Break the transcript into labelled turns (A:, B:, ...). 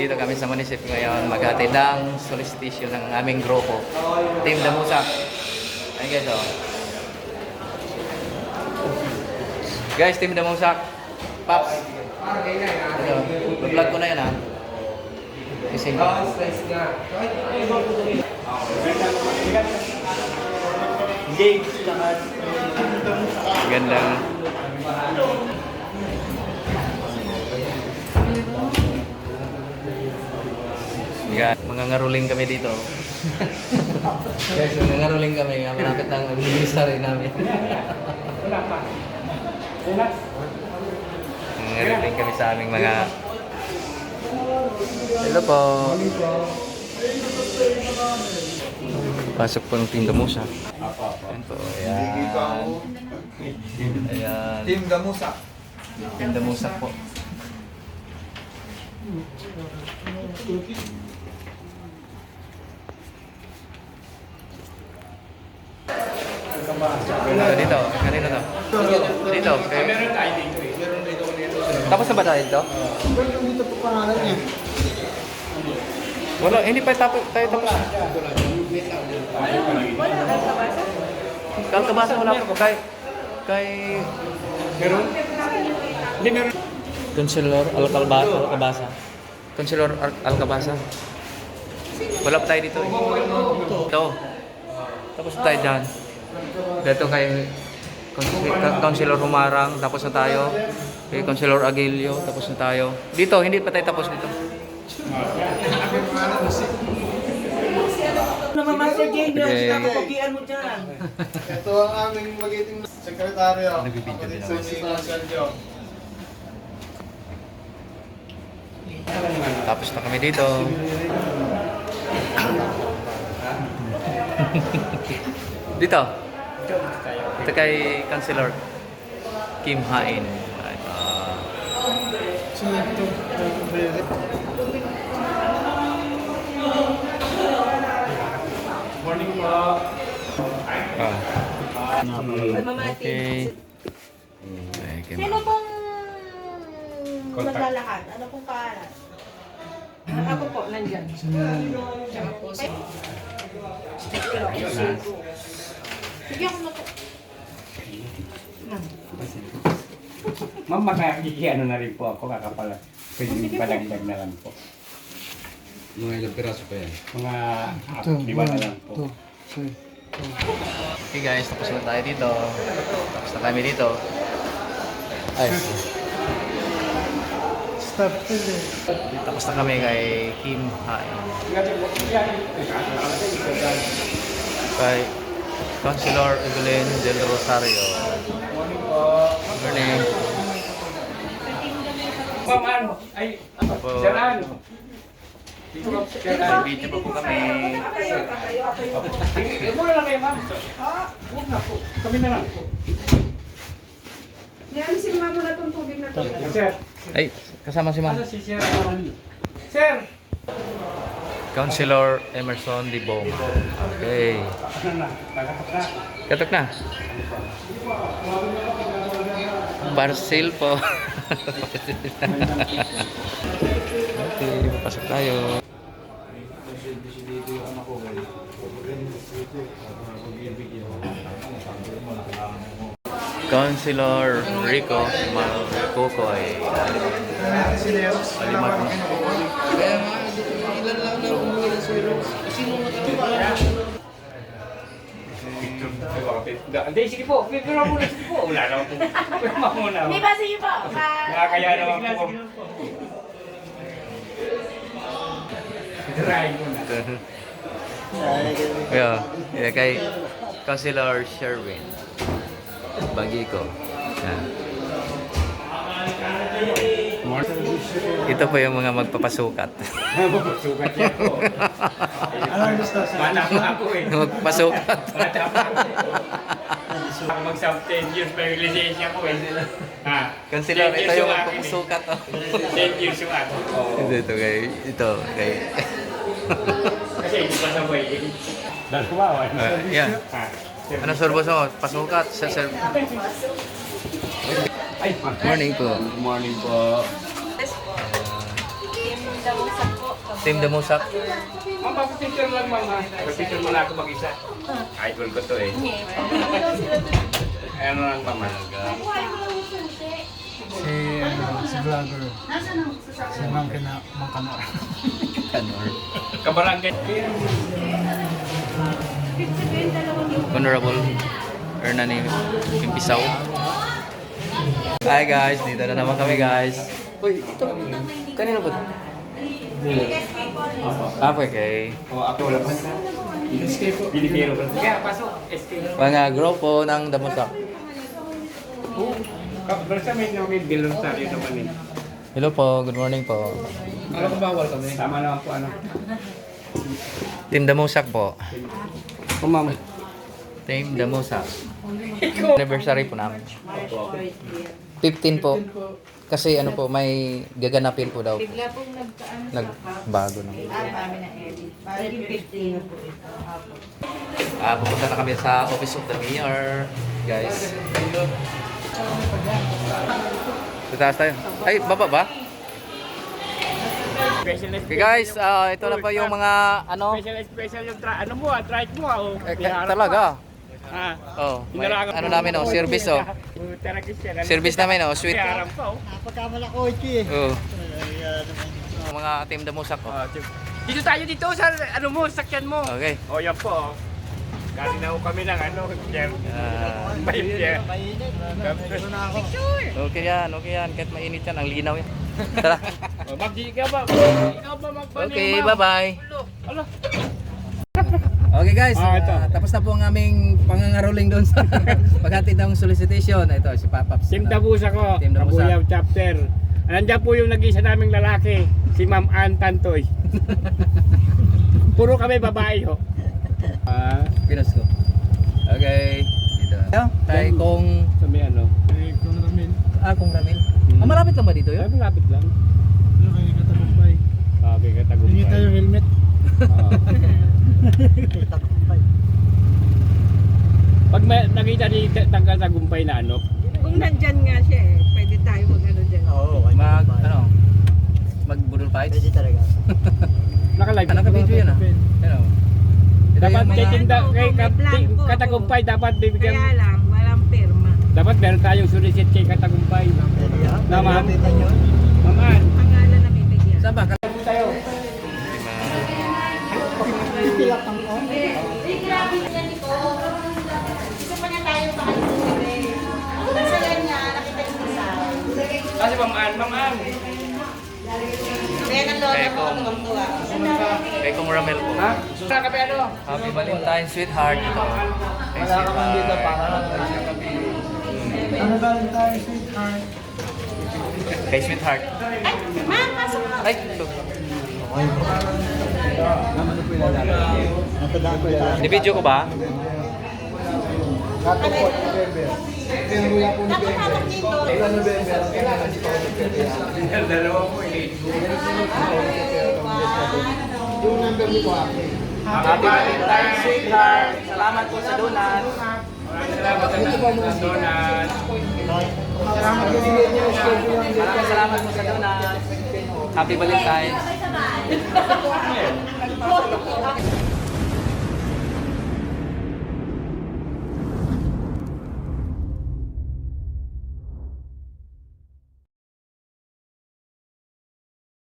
A: Dito kami sa munisip ngayon maghatid ng solicitation ng aming grupo. Team Damusak. Ayun guys, oh. Guys, Team Damusak. Paps. Ito, vlog ko na yan, ha. Kasi gandang mga ngaruling kami dito. Guys, mga ngaruling kami. Malapit ng administrary namin. Mga ngaruling kami sa aming mga... Hello po. Pasok po ng Team Damusak. Ayan po. Ayan. Ayan.
B: Team Damusak.
A: Team Damusak po. Dito, kanino to? Dito. Tapos na ba tayo dito?
B: Dito po pangalan niya.
A: Wala, hindi pa tayo tapos. Kalkabasa wala po. Kay...
B: Meron? Hindi meron.
A: Councilor Alcabasa. Councilor Alcabasa. Wala pa tayo dito. Ito. Tapos tayo dyan. Dito kay Councilor Humarang. Tapos na tayo. Kay Councilor Aguilio. Tapos na tayo. Dito, hindi pa tayo tapos dito.
C: Master Jane, sinapapagian mo dyan.
B: Ito ang aming magiting sekretaryo.
A: Nagbibideo din ako.
B: Sergio.
A: Tapos na kami dito. Dito. Ito kay Councilor Kim Hain.
B: Morning po.
A: Okay.
D: Sino pong maglalakad? Ano pong pangalan?
C: Ako po, nandyan.
D: Sige ako na po.
E: Ma'am, makakiki-ano na rin po ako, kakapala. Pwede padagdag na lang po.
B: Mga ilang piraso pa yan?
E: Mga 5 na lang po.
A: Okay guys, tapos na tayo dito. Tapos na kami dito. Ay.
B: Stop.
A: Tapos na kami kay Kim Hain. Kay Councilor Evelyn Del Rosario. Good morning.
E: Ma'am, ano? Ay,
A: Po.
E: Sir Ann.
A: May video pa po kami.
E: Muna lang kayo, ma'am. Huwag na po. Kami na lang po.
C: Nialisin mo na itong tubig na ito.
E: Sir.
A: Ay, kasama si Ma'am.
E: Ano si Sir? Sir!
A: Councilor Emerson Dibong. Okay.
E: Ano na? Nakatok na.
A: Katok na. Parcel po. Okay, pasok tayo. Councilor Rico Malcocoy. Alimat mo.
B: Ilan lang na umuwi ng sulo. Sino matatawa?
E: Hindi, sige po. Pipira muna, sige po. Wala naman po. Pipira muna.
D: Di ba sige po?
E: Nakakaya naman po. Try muna.
A: Yeah, kay Councilor Sherwin Bagiko. Yan. Ito po yung mga magpapasukat.
E: Sugat yan po.
B: Anong gusto?
E: Bata pa ako eh.
A: Magpapasukat.
E: Bata pa ako. Mag-sub 10 years pa yung lisensya ko eh. Ha?
A: Councilor,
E: 10 years
A: ito yung
E: akin eh.
A: magpapasukat.
E: 10 years yung ako.
A: Ito kay
E: Kasi hindi pa sabay eh. Dahil kumawa.
A: yan.
E: Ha?
A: Ano sorbos mo? Pasukat sa sir.
E: Ay,
A: Morning po.
E: Good morning po.
D: Team Damusak
A: Team Damusak.
E: Ma'am, papapicture lang ma'am ha. Papapicture mo lang ako mag-isa. Idol ko to eh. Ano lang ma'am ha.
F: Si vlogger. Si Ma'am Makanor.
A: Kanor.
E: Kabarangay.
A: Honorable Hernani Pimpisaw. Hi guys, dito na naman kami guys. Uy, ito. Kanino ba? Ah, okay.
E: O ako wala pa. Escape po. Binibiro ko. Kaya pasok. Escape.
A: Mga grupo ng Damusak.
E: Basta may bilon sa rin naman eh.
A: Hello po, good morning po.
B: Alam ko bawal kami.
E: Tama naman po ano.
A: Team Damusak po.
E: O ma'am.
A: Team Damusak. Anniversary po namin. 15 po. Kasi ano po, may gaganapin po daw.
C: Bigla pong
A: Nagbago na.
C: kami na edit. Bali 15 na po ito.
A: Pupunta na kami sa Office of the Mayor, guys. Tataas tayo. Ay, baba ba? Okay guys, ito na po yung mga ano.
E: Special yung ano mo trike mo oh.
A: Talaga.
E: Ha.
A: Oh, may, ano namin oh, service oh. Service namin oh, sweet.
F: Napagkamala ko iki.
A: Oh. Mga team Damusak oh.
E: Dito tayo dito sa ano mo, sakyan mo.
A: Okay.
E: O yan po. Galing na kami ng ano, Jer. Bayit yan.
F: Ito na ako.
A: Okay yan, kahit mainit yan, ang linaw yan. Tara.
E: Magdi ka ba? Ikaw ba magpanin?
A: Okay, bye-bye.
E: Ala.
A: Okay guys,
E: Ito.
A: tapos na po ang aming pangangaroling doon sa paghatid ng solicitation. Ito si Papaps.
E: Team Dabusa ko,
A: Team Dabusa.
E: Kabuyaw chapter. Nandiyan po yung nag-isa naming lalaki, si Ma'am Ann Tantoy. Puro kami babae ho.
A: Pinos ko. Okay. Dito. Tayo kung
E: Sa may ano.
F: Kung namin.
A: kung Ramil. Malapit lang ba dito
E: Ay,
A: yun?
E: malapit lang.
F: Ano kayo katagumpay?
E: Sabi ka tagumpay.
F: Hingi tayo helmet.
E: Pag may nakita ni tagumpay na ano,
C: Kung nandyan nga siya eh, pwede tayo mag-ano dyan.
F: Oo,
A: Magbudol fights.
F: Pwede talaga.
E: naka-live.
A: Ano ka video yun ah? Ano? Ito
E: Dapat
A: yung
E: kay
A: mga-
E: tinda, kay
C: May blanco
E: katagumpay dapat bibigyan.
C: Kaya lang, walang pirma.
E: Dapat meron tayong solicit kay katagumpay. Naman.
F: Lapitan yun.
E: Maman.
C: Pangalan na bibigyan.
A: Saan ba?
E: Tayo.
F: Pilak ang on.
D: Gusto pa niya tayo pakalimutin. Ang saya niya, nakita niyo sa
E: Kasi Maman.
D: kaya ng lolo ko,
A: Kaya
D: tuwang-tuwa.
A: Kay kong Ramel po.
E: Ha? Sa kape ano?
A: Happy Valentine, sweetheart. Ito. Kay
F: Wala ka man dito
A: sweetheart.
F: para. Ano ba rin tayo, sweetheart?
A: Kay sweetheart.
D: Ay, ma'am, pasok mo.
A: Ay, ito.
F: Naman po yung lalaki. Natandaan ko yan.
A: Ni-video ko ba?
F: Katupot, November. Tinuya po ni
D: Dapat hawak dito.
F: Kailan November? Kailangan di pa ako
E: Dalawa mo eh.
F: Yung number ni ko ako.
A: Happy Valentine, sweetheart. Salamat po sa donut.
E: Salamat sa donut.
F: Salamat po din niyo. Schedule lang dito.
A: Maraming salamat po sa donut. Happy Valentine.